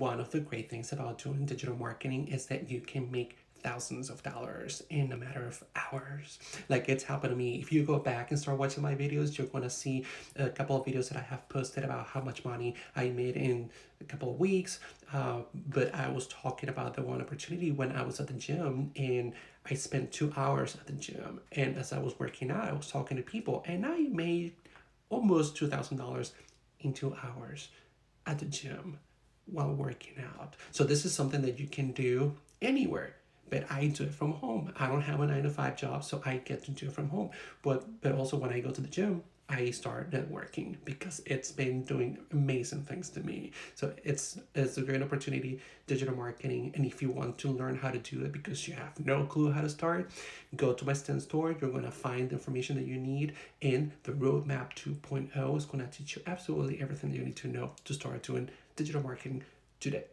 one of the great things about doing digital marketing is that you can make thousands of dollars in a matter of hours. Like it's happened to me. If you go back and start watching my videos, you're going to see a couple of videos that I have posted about how much money I made in a couple of weeks. But I was talking about the one opportunity when I was at the gym, and I spent 2 hours at the gym. And as I was working out, I was talking to people, and I made almost $2,000 in 2 hours at the gym while working out. So this is something that you can do anywhere. But I do it from home. I don't have a 9 to 5 job, so I get to do it from home. But also when I go to the gym, I start networking because it's been doing amazing things to me. So it's a great opportunity, digital marketing. And if you want to learn how to do it because you have no clue how to start, go to my Stand store. You're going to find the information that you need. And the Roadmap 2.0 is going to teach you absolutely everything that you need to know to start doing digital marketing today.